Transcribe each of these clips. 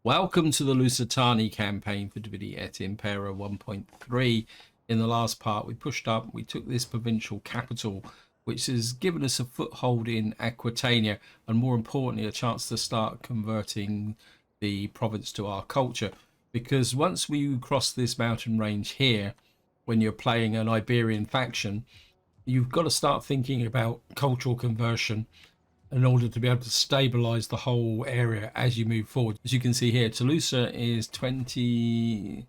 Welcome to the Lusitani campaign for Divinity Et Impera 1.3. In the last part, we pushed up, we took this provincial capital, which has given us a foothold in Aquitania, and more importantly, a chance to start converting the province to our culture. Because once we cross this mountain range here, when you're playing an Iberian faction, you've got to start thinking about cultural conversion in order to be able to stabilize the whole area as you move forward. As you can see here, Toulouse is 27%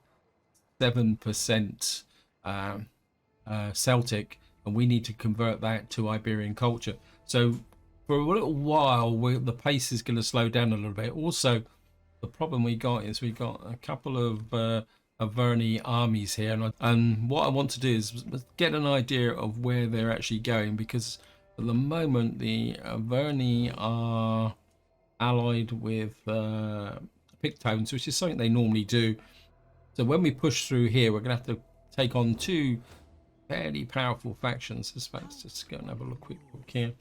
Celtic, and we need to convert that to Iberian culture. So for a little while, the pace is going to slow down a little bit. Also, the problem we got is we got a couple of Averni armies here, and what I want to do is get an idea of where they're actually going, because at the moment the Averni are allied with Pictones, which is something they normally do. So when we push through here, we're going to have to take on two fairly powerful factions. Let's just go and have a quick look here.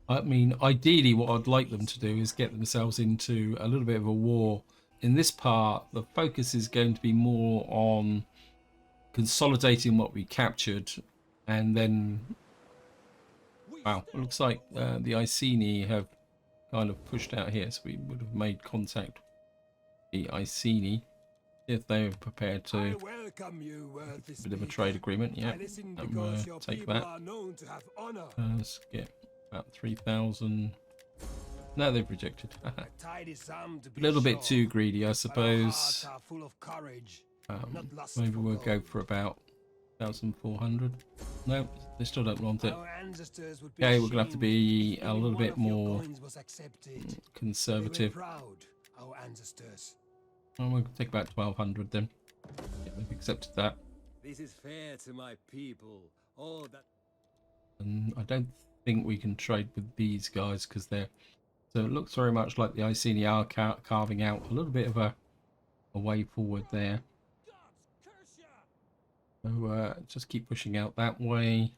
I mean, ideally what I'd like them to do is get themselves into a little bit of a war. In this part, the focus is going to be more on consolidating what we captured, and then wow, it looks like the Iceni have kind of pushed out here, so we would have made contact with the Iceni if they were prepared to. A bit of a trade agreement, yeah. Take that. Let's get about 3,000. No, they've rejected. A little bit too greedy, I suppose. Maybe we'll go for about 1,400. No, they still don't want it. Okay, we're gonna have to be a little bit more conservative. Oh, we'll take about 1,200 then. Yeah, they've accepted that. This is fair to my people. Oh, that. And I don't think we can trade with these guys because they're. So it looks very much like the Iceni are carving out a little bit of a way forward there. So just keep pushing out that way.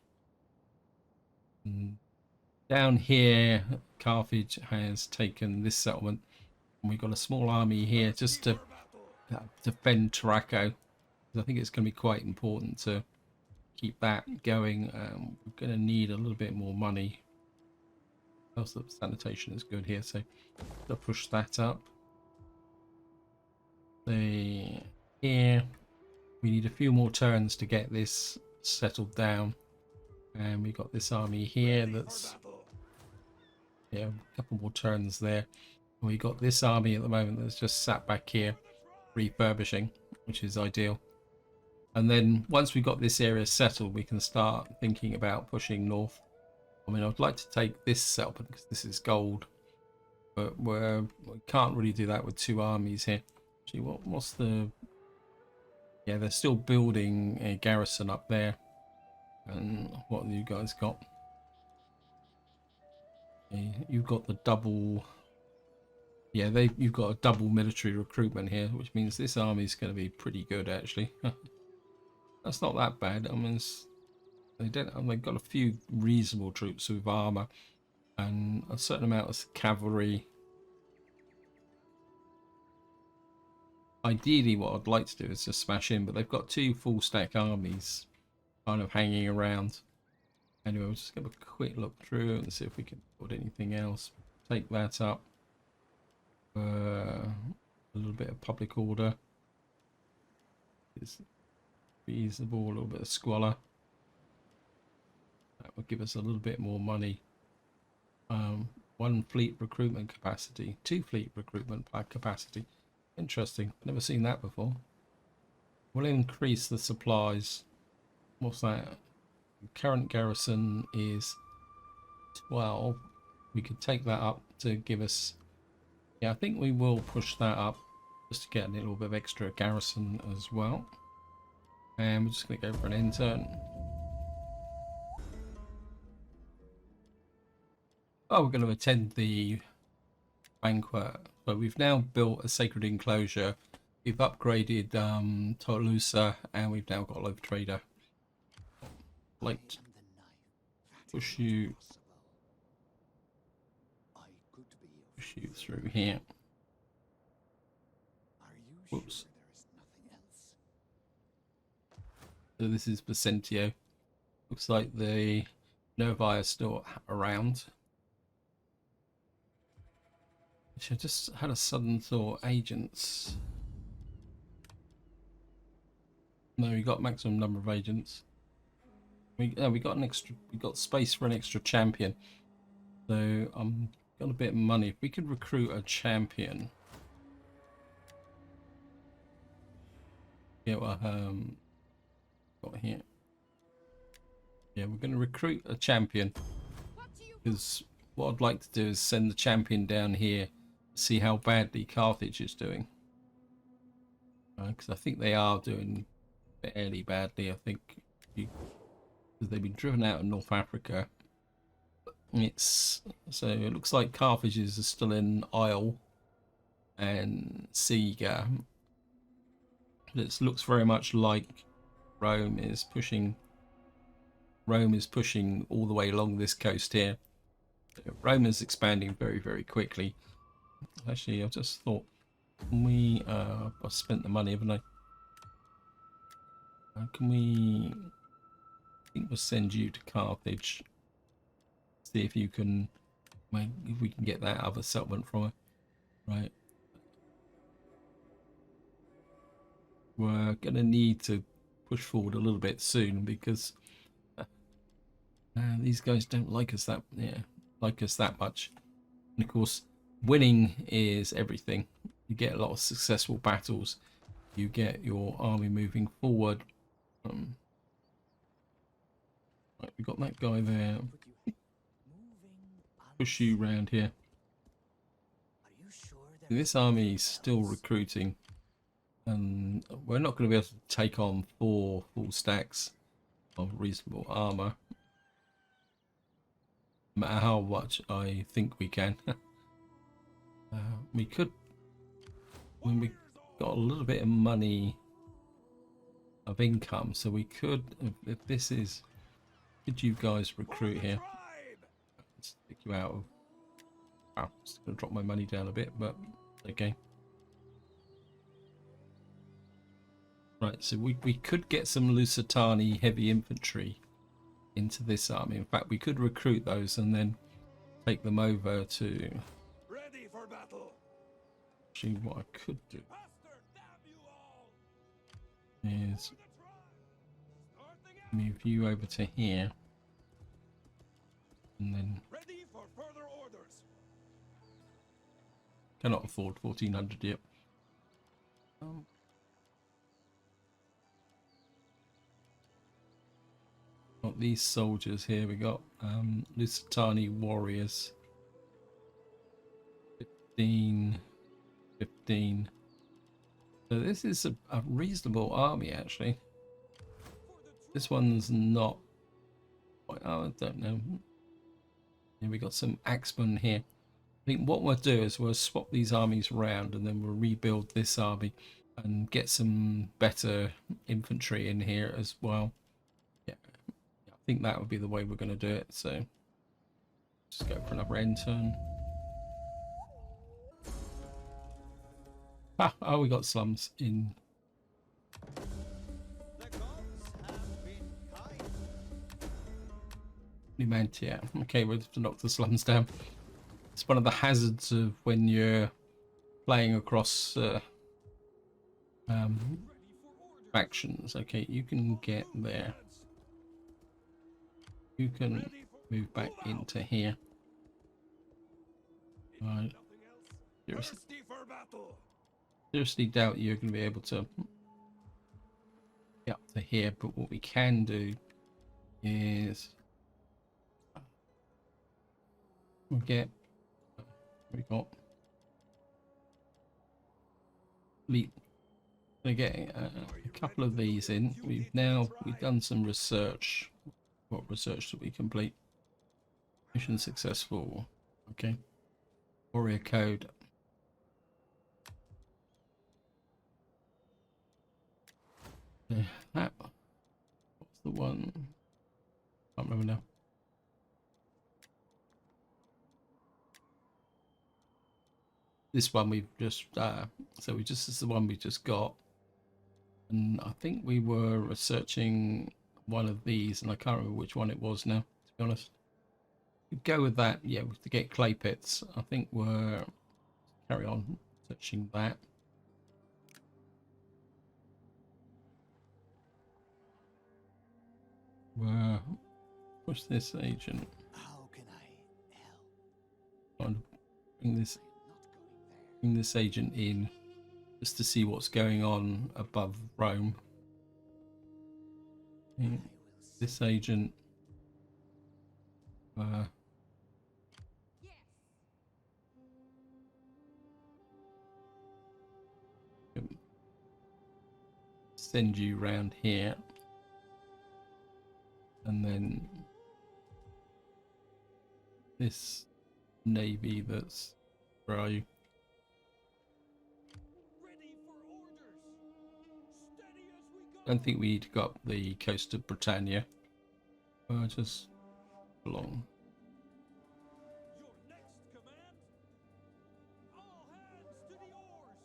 And down here, Carthage has taken this settlement, and we've got a small army here just to defend Taraco. I think it's going to be quite important to keep that going. We're going to need a little bit more money. Also, the sanitation is good here, so I'll push that up. Here, we need a few more turns to get this settled down, and we've got this army here that's a couple more turns there. And we got this army at the moment that's just sat back here refurbishing, which is ideal. And then once we've got this area settled, we can start thinking about pushing north. I mean, I'd like to take this settlement because this is gold, but we can't really do that with two armies here. Actually, what's the... Yeah, they're still building a garrison up there. And what have you guys got? You've got the double... Yeah, you've got a double military recruitment here, which means this army is going to be pretty good, actually. That's not that bad. I mean, they've got a few reasonable troops with armor and a certain amount of cavalry. Ideally, what I'd like to do is just smash in, but they've got two full stack armies kind of hanging around. Anyway, we'll just give a quick look through and see if we can put anything else. Take that up. A little bit of public order is reasonable. A little bit of squalor. That will give us a little bit more money. One fleet recruitment capacity, two fleet recruitment capacity. Interesting. Never seen that before. We'll increase the supplies. What's that? Current garrison is 12. We could take that up to give us... Yeah, I think we will push that up just to get a little bit of extra garrison as well. And we're just going to go for an end turn. Oh, we're going to attend the banquet. So we've now built a sacred enclosure. We've upgraded Toulouse, and we've now got a loaf trader. Like, push you through here. Whoops. So this is Vicentio. Looks like the Novi are still around. Which I just had a sudden thought. Agents. No, we got maximum number of agents. We got an extra. We got space for an extra champion. So got a bit of money. If we could recruit a champion. Yeah, well, got here. Yeah, we're going to recruit a champion because what I'd like to do is send the champion down here to see how badly Carthage is doing. Because I think they are doing fairly badly. I think because they've been driven out of North Africa. So it looks like Carthage is still in Isle and Siga. It looks very much like Rome is pushing all the way along this coast here. Rome is expanding very, very quickly. Actually, I just thought I spent the money, haven't I? Can we? I think we'll send you to Carthage. See if you can, if we can get that other settlement from her. Right. We're gonna need to push forward a little bit soon because these guys don't like us that much. And of course, winning is everything. You get a lot of successful battles. You get your army moving forward. Right, we got that guy there. Push you round here. This army is still recruiting. And we're not going to be able to take on 4 full stacks of reasonable armor. No matter how much I think we can. We could, when we got a little bit of money of income, so we could, if this is, could you guys recruit here? Let's take you out of, I'm just going to drop my money down a bit, but okay. Right, so we could get some Lusitani heavy infantry into this army. In fact, we could recruit those and then take them over to... Ready for battle. Actually, what I could do is move you over to here. And then... Ready for further orders. Cannot afford 1400 yet. Got these soldiers here. We got Lusitani warriors. 15. So this is a reasonable army actually. This one's not. Oh, I don't know. Yeah, we got some axemen here. I think what we'll do is we'll swap these armies around and then we'll rebuild this army and get some better infantry in here as well. Yeah, I think that would be the way we're going to do it. So just go for another end turn. Oh, we got slums in. Numantia. Okay, we'll have to knock the slums down. It's one of the hazards of when you're playing across factions. Okay, you can get there. You can move back into here. Right. Seriously doubt you're going to be able to get up to here, but what we can do is we'll get we got we get a couple of these in. We've done some research. What research did we complete? Mission successful. Okay. Warrior code. That what's the one? Can't remember now. this one we've just so we just this is the one we just got, and I think we were researching one of these, and I can't remember which one it was now, to be honest. We'd go with that, yeah, to get clay pits. I think we're carry on searching that. We're push this agent. How can I help? Trying to bring this agent in just to see what's going on above Rome. This agent send you round here, and then this navy that's where are you? Ready for orders. Steady as we go. I don't think we need to go up the coast of Britannia. Just along. Your next command. All hands to the oars.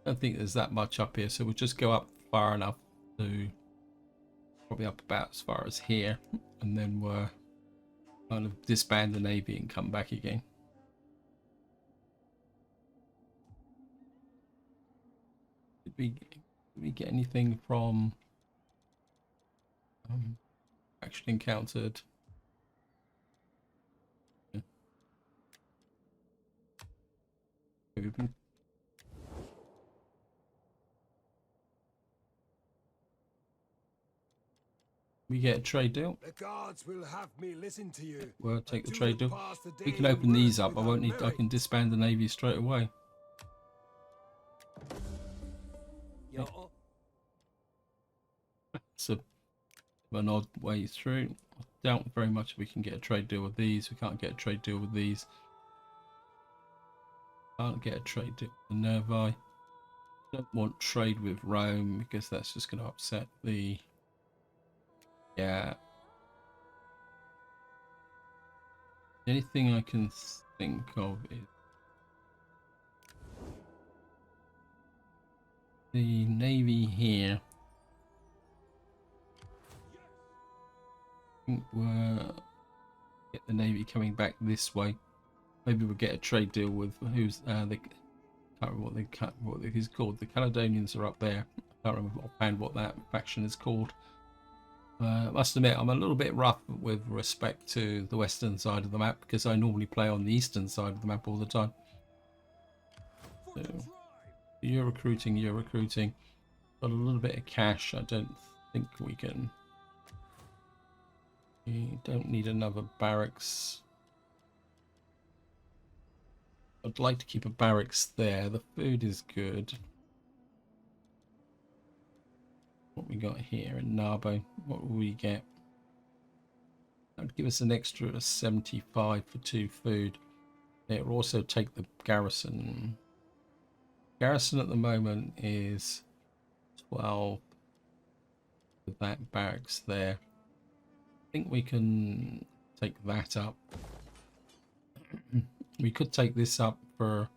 I don't think there's that much up here, so we'll just go up far enough to probably up about as far as here, and then we're kind of disband the navy and come back again. Did we get anything from action encountered? Yeah. We've been we get a trade deal. The gods will have me listen to you. We'll take the Do trade not deal. pass the We day can in open these work up. I won't need. without I can disband the navy straight away. merit. So an odd way through. I doubt very much we can get a trade deal with these. We can't get a trade deal with these. Can't get a trade deal with the Nervi. Don't want trade with Rome because that's just going to upset the. Yeah. The only thing I can think of is the navy here. I think we'll get the navy coming back this way. Maybe we'll get a trade deal with who's the can't remember what he's called. The Caledonians are up there. I can't remember offhand what that faction is called. I must admit I'm a little bit rough with respect to the western side of the map because I normally play on the eastern side of the map all the time. So, you're recruiting. Got a little bit of cash. I don't think we can. We don't need another barracks. I'd like to keep a barracks there. The food is good. What we got here in Narbo? What will we get? That would give us an extra 75 for 2 food. It will also take the garrison. Garrison at the moment is 12 with that barracks there. I think we can take that up. We could take this up for a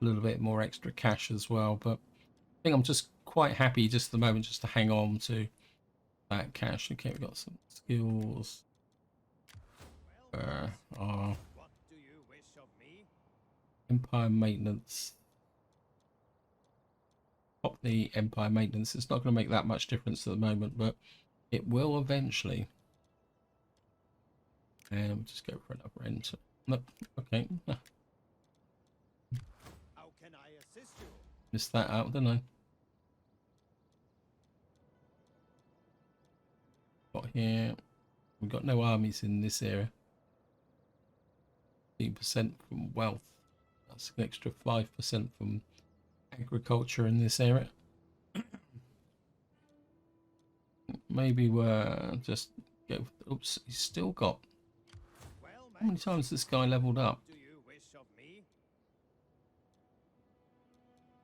little bit more extra cash as well, but I think I'm just quite happy just at the moment just to hang on to that cash. Okay, we've got some skills. What do you wish of me? Empire maintenance. Pop the Empire maintenance. It's not going to make that much difference at the moment, but it will eventually. And we'll just go for another enter. Nope. Okay. How can I assist you? Missed that out, didn't I? Got here. We've got no armies in this area. 15% from wealth. That's an extra 5% from agriculture in this area. Maybe we're just go. Oops, he's still got. Well, How many times has this guy leveled up? do you wish of me?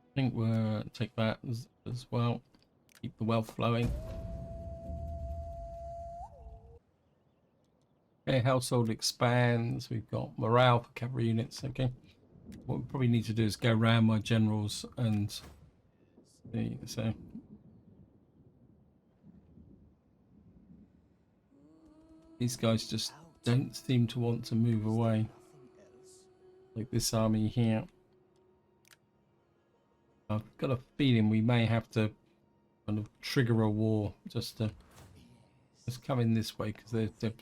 I think we'll take that as well. Keep the wealth flowing. Okay, household expands. We've got morale for cavalry units. Okay, what we probably need to do is go around my generals and see. So these guys just don't seem to want to move away. Like this army here. I've got a feeling we may have to kind of trigger a war just to just come in this way, because they're so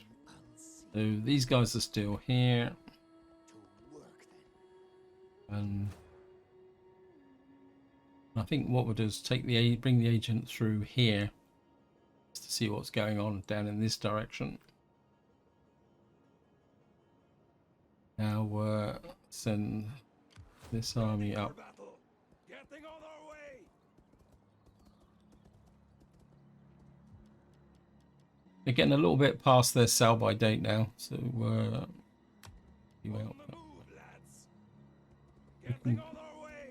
these guys are still here, and I think what we'll do is bring the agent through here just to see what's going on down in this direction. Now send this army up. They're getting a little bit past their sell-by date now, so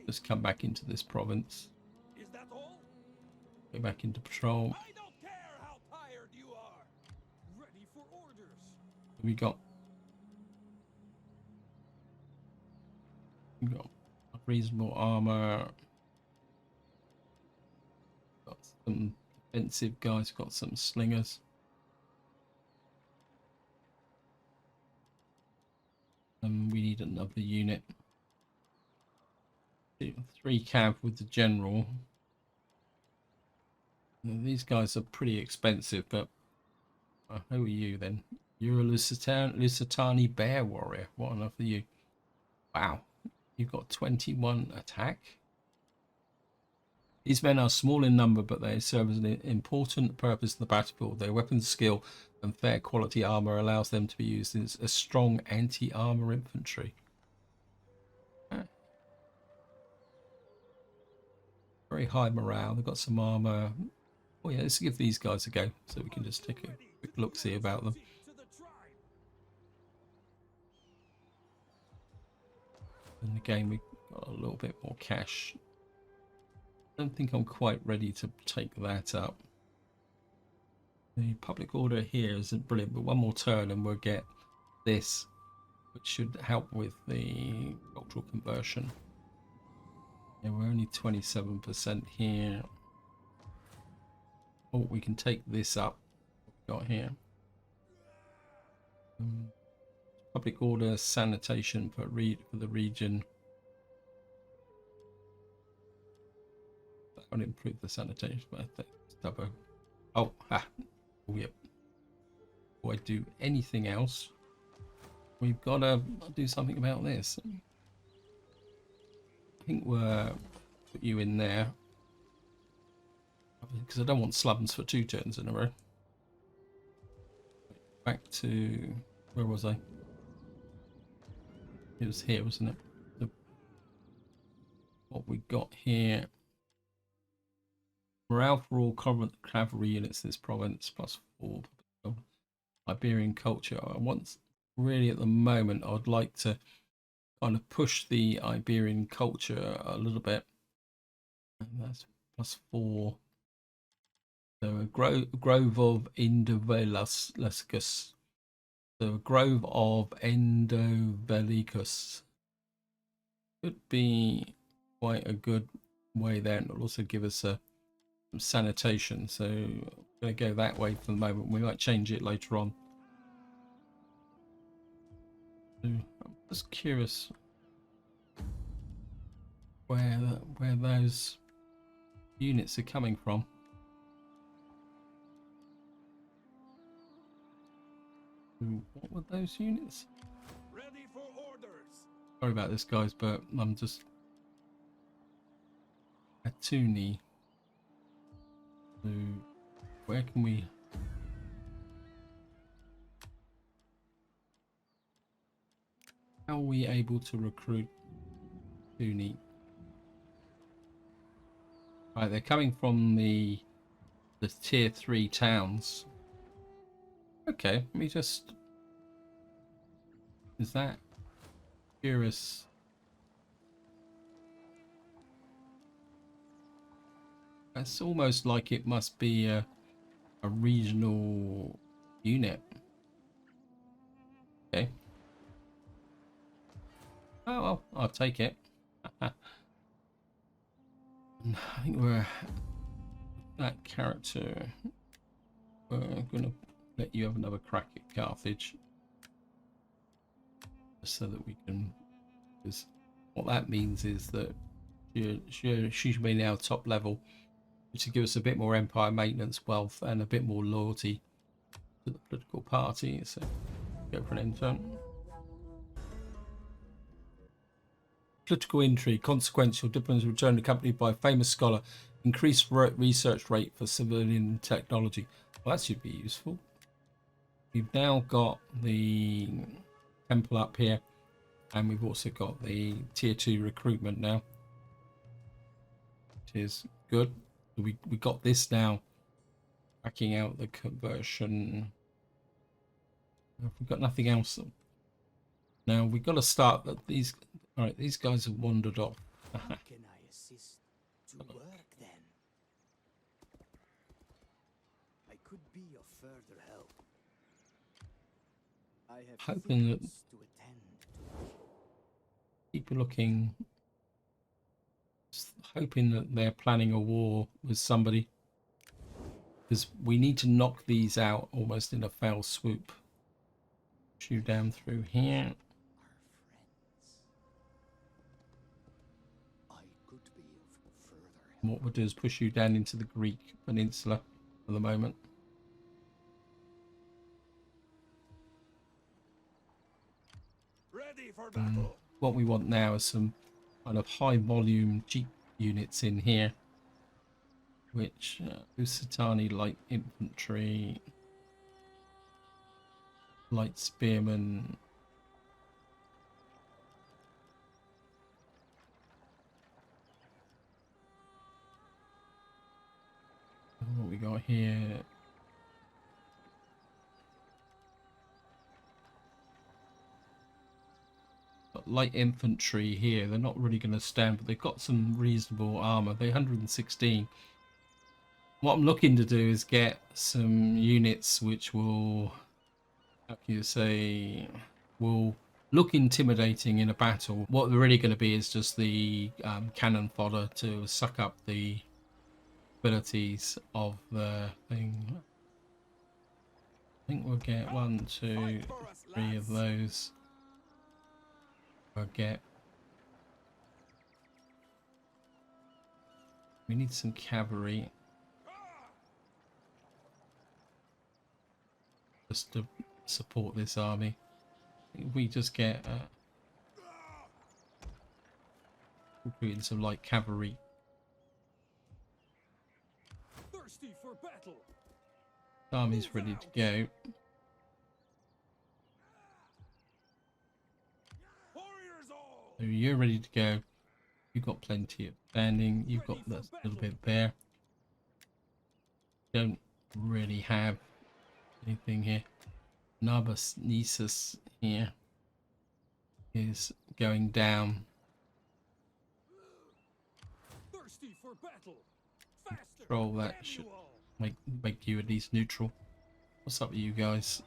just come back into this province. Go back into patrol. I don't care how tired you are. Ready for orders. We got reasonable armor. Got some defensive guys. Got some slingers. And we need another unit. 3 cav with the general. Now, these guys are pretty expensive, but who are you then? You're a Lusitani bear warrior. What on earth are you? Wow, you've got 21 attack. These men are small in number, but they serve as an important purpose in the battlefield. Their weapons skill and fair quality armor allows them to be used as a strong anti-armor infantry. Very high morale. They've got some armor. Oh yeah, let's give these guys a go so we can just take a quick look-see about them. And again, we've got a little bit more cash. I don't think I'm quite ready to take that up. The public order here isn't brilliant, but one more turn and we'll get this, which should help with the cultural conversion. Yeah, we're only 27% here. Oh, we can take this up. What we got here? Public order, sanitation for the region. That would improve the sanitation, but that's double. Oh, oh, yep. Before I do anything else, we've got to do something about this. I think we'll put you in there, because I don't want slums for 2 turns in a row. Back to, where was I? It was here, wasn't it? What we got here. Morale for all cavalry units in this province, +4. Iberian culture. I want, really at the moment, I'd like to kind of push the Iberian culture a little bit. And that's +4. So a grove of Endovelicus. So a grove of Endovelicus could be quite a good way there, and it'll also give us some sanitation. So I'm going to go that way for the moment. We might change it later on. So I'm just curious where those units are coming from. What were those units? Ready for orders. Sorry about this, guys, but I'm just Atuni. So where can we? How are we able to recruit Atuni? Right, they're coming from the tier 3 towns. Okay, let me just. Is that curious? That's almost like it must be a regional unit. Okay. Oh well, I'll take it. I think we're that character. We're gonna let you have another crack at Carthage, so that we can. Because what that means is that she should be now top level, which will give us a bit more empire maintenance wealth and a bit more loyalty to the political party. So go for an intern. Political intrigue, consequential diplomats returned accompanied by a famous scholar, increased research rate for civilian technology. Well, that should be useful. We've now got the temple up here, and we've also got the tier 2 recruitment now, which is good. We got this now, backing out the conversion. We've got nothing else. Now we've got to start that these. All right, these guys have wandered off. How can I assist to work then? I could be of further help. I have Hoping that things to attend to. keep looking, hoping that they're planning a war with somebody, because we need to knock these out almost in a fell swoop. Shoot down through here. What we'll do is push you down into the Greek peninsula for the moment. Ready for battle. What we want now is some kind of high volume jeep units in here, which Lusitani light infantry, light spearmen. What we got here? Got light infantry here. They're not really going to stand, but they've got some reasonable armor. They're 116. What I'm looking to do is get some units which will, how can you say, will look intimidating in a battle. What they're really going to be is just the cannon fodder to suck up the abilities of the thing. I think we'll get 1, 2, 3 of those. We'll get. We need some cavalry. Just to support this army. If we just get recruiting some light cavalry. Thirsty for battle. Army's ready to go. Warriors all. So you're ready to go. You've got plenty of standing. You've got that little bit there. Don't really have anything here. Nabasnesis here is going down. Thirsty for battle. Faster. Control that should make you at least neutral. What's up with you guys?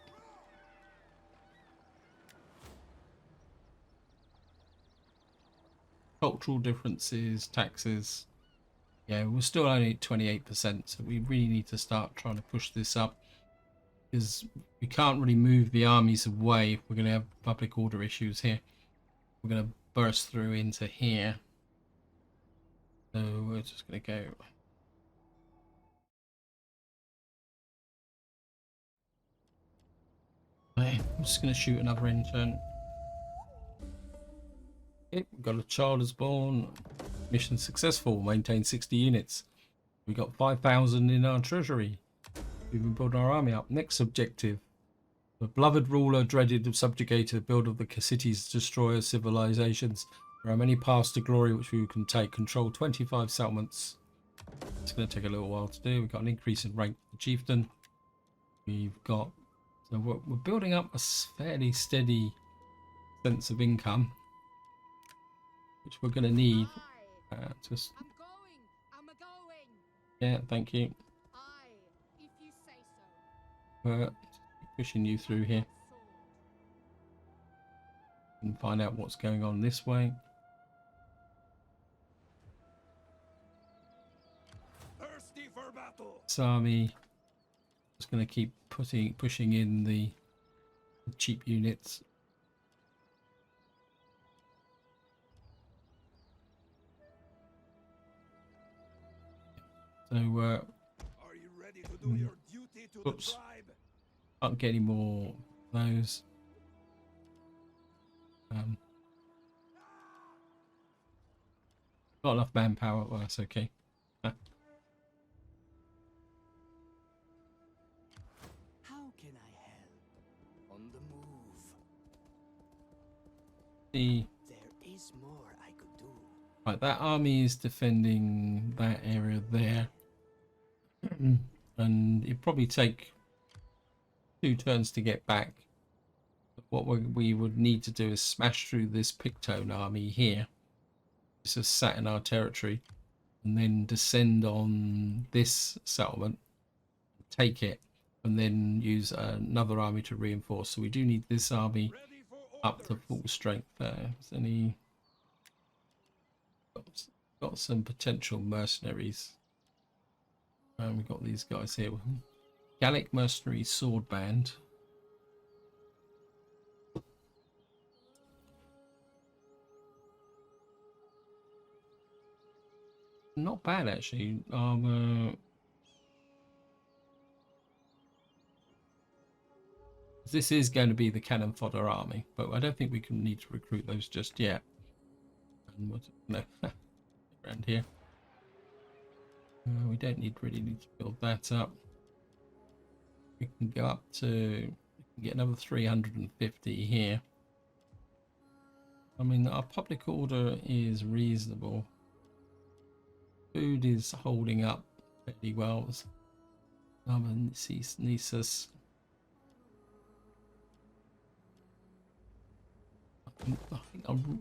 Cultural differences, taxes. Yeah, we're still only at 28%, so we really need to start trying to push this up, because we can't really move the armies away if we're going to have public order issues here. We're going to burst through into here. So we're just going to go. Okay, I'm just going to shoot another intern. Okay, we've got a child is born. Mission successful. Maintain 60 units. We got 5,000 in our treasury. We've been building our army up. Next objective. The beloved ruler, dreaded subjugator, builder of the cities, destroyer of civilizations. There are many paths to glory which we can take. Control 25 settlements. It's going to take a little while to do. We've got an increase in rank for chieftain. We've got. So we're building up a fairly steady sense of income, which we're going to need. Just. I'm going. Yeah, thank you. Aye, if you say so. Pushing you through here. and find out what's going on this way. Thirsty for battle. This army is going to keep pushing in the cheap units. So Are you ready to do your duty to Oops. the tribe? can't get any more of those. Not enough manpower. Well, that's okay. How can I help? On the move. The There is more I could do. Right, that army is defending that area there. And it'd probably take 2 turns to get back. What we would need to do is smash through this Pictone army here. This is sat in our territory. And then descend on this settlement. Take it. And then use another army to reinforce. So we do need this army Ready for up to orders. full strength there. Is any... Got some potential mercenaries. We've got these guys here. Gallic mercenary sword band. Not bad actually. This is going to be the cannon fodder army, but I don't think we can need to recruit those just yet. And what? No, around here. We don't really need to build that up. We can go up to, we can get another 350 here. I mean, our public order is reasonable. Food is holding up fairly well. Nisus. I think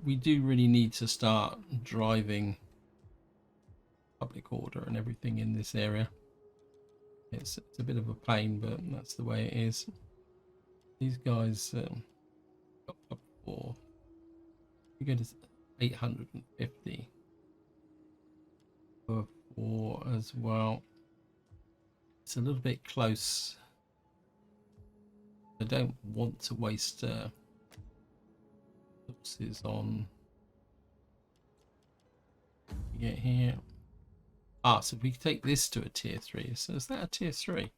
we do really need to start driving public order and everything in this area. It's a bit of a pain, but that's the way it is. These guys got up for, we go to 850 for 4 as well. It's a little bit close. I don't want to waste forces on. We get here. So if we take this to a tier 3, so is that a tier 3?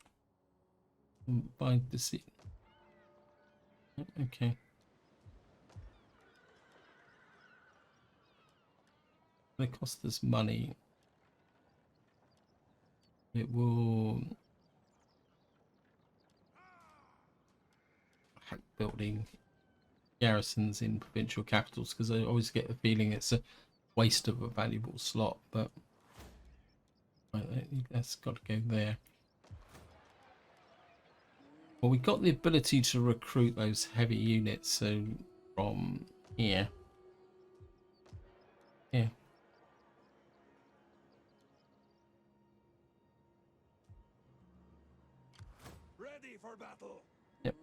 By the okay. They cost us money. It will. I hate building garrisons in provincial capitals because I always get the feeling it's a waste of a valuable slot, but right, that's got to go there. Well, we got the ability to recruit those heavy units, so from here. Yeah. Ready for battle. Yep.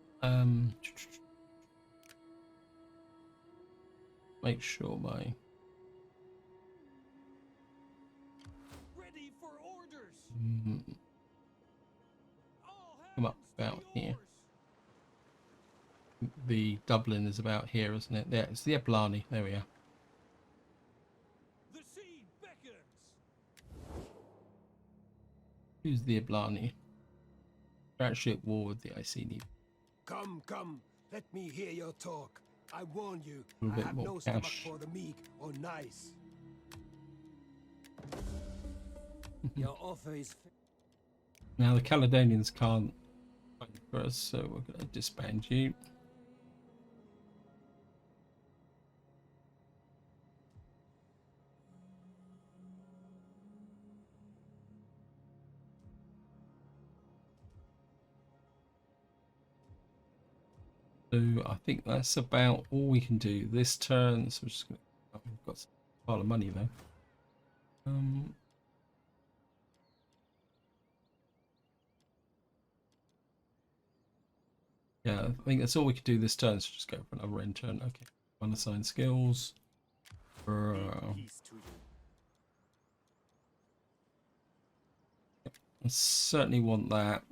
Make sure my Ready for orders. All come up hands to about here. yours. The Dublin is about here, isn't it? There, it's the Eblani. There we are. The sea beckons. Who's the Eblani? They're actually at war with the Iceni. Come, come. Let me hear your talk. I warn you, A little I bit have more no stomach cash. for the meek or nice. Your offer is Now the Caledonians can't fight for us, so we're going to disband you. So I think that's about all we can do this turn. So we're just going to, oh, we've got a pile of money though. Yeah, I think that's all we can do this turn. So just go for another end turn. Okay. Unassigned skills. I certainly want that.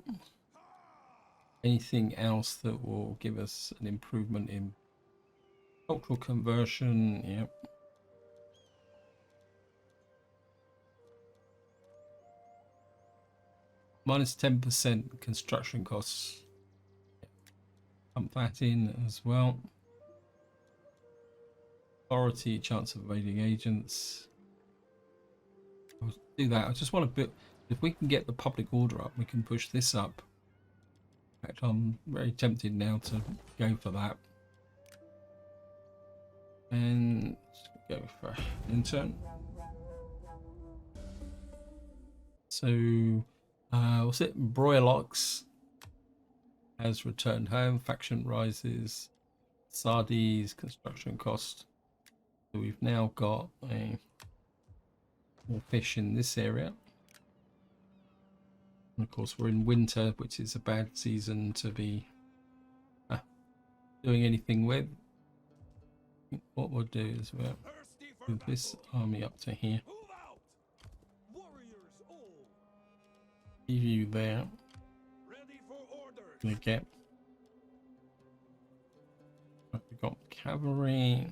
Anything else that will give us an improvement in cultural conversion? Yep. Minus 10% construction costs. Pump that in as well. Authority, chance of evading agents. I'll do that. I just want to build. If we can get the public order up, we can push this up. In fact, I'm very tempted now to go for that. And go for intern. So, what's it? Broylox has returned home. Faction rises. Sardi's construction cost. So we've now got more fish in this area. And of course, we're in winter, which is a bad season to be doing anything with. I think what we'll do is we'll move this army up to here. Leave you there. Gonna get. We've got cavalry.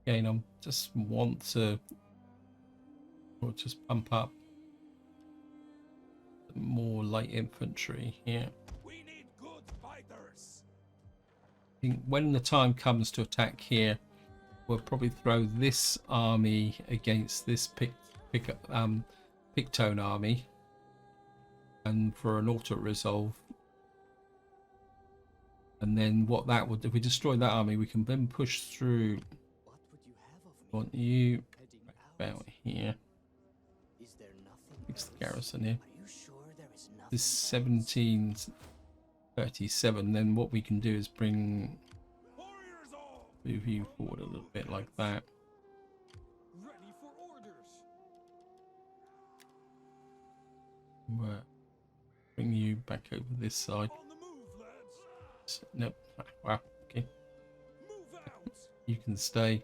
Again, I just want to just pump up more light infantry here. We need good fighters. I think when the time comes to attack here, we'll probably throw this army against this Pictone army, and for an auto resolve. And then what that would, if we destroy that army, we can then push through. What would you have of me? Want you Heading back out? about here. Is there nothing Fix the else? garrison here. Are you sure there is nothing This else? 1737. Then what we can do is bring, Warriors all. move you forward a little bit like that. Ready for orders. Bring you back over this side. On the move, lads. Nope. Wow. Okay. Move out. You can stay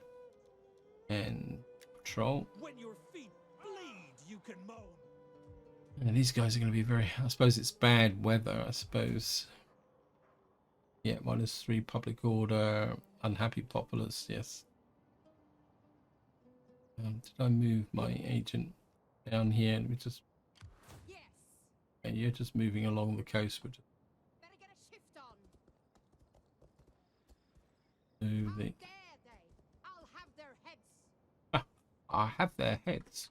and patrol. When your feet bleed, you can moan. And these guys are going to be very. I suppose it's bad weather. I suppose. Yeah, -3 public order. Unhappy populace. Yes. Did I move my agent down here? Let me just. Yes. And you're just moving along the coast. But Better get a shift on. do How the. dare they? I'll have their heads. I have their heads.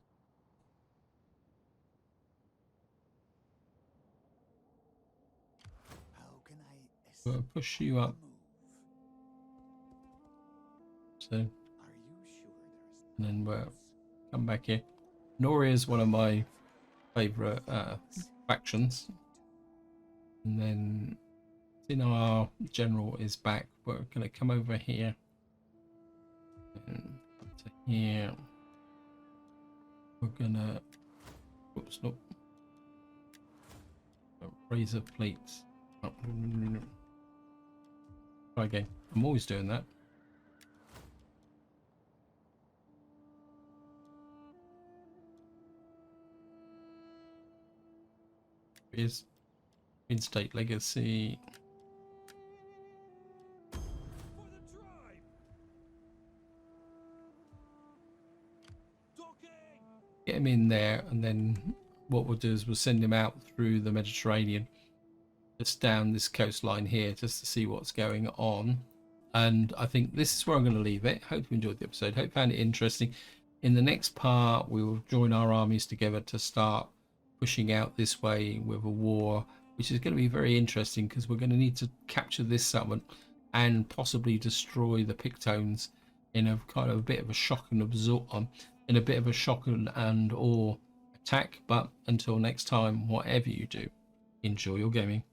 How can I We'll escape push you on up. the move? So, Are you sure there's and then nothing we'll else? come back here. Nori is one of my favorite factions. And then, in our general is back. We're gonna come over here and up to here. We're gonna. Oops, nope. Razor plates. Oh, no. Try again. I'm always doing that. Is in-state legacy. For the tribe. Talking. Get him in there, and then what we'll do is we'll send him out through the Mediterranean, just down this coastline here, just to see what's going on. And I think this is where I'm going to leave it. Hope you enjoyed the episode. Hope you found it interesting. In the next part, we will join our armies together to start pushing out this way with a war, which is going to be very interesting because we're going to need to capture this settlement and possibly destroy the Pictones in a kind of a bit of a shock and absorb, in a bit of a shock and or attack. But until next time, whatever you do, enjoy your gaming.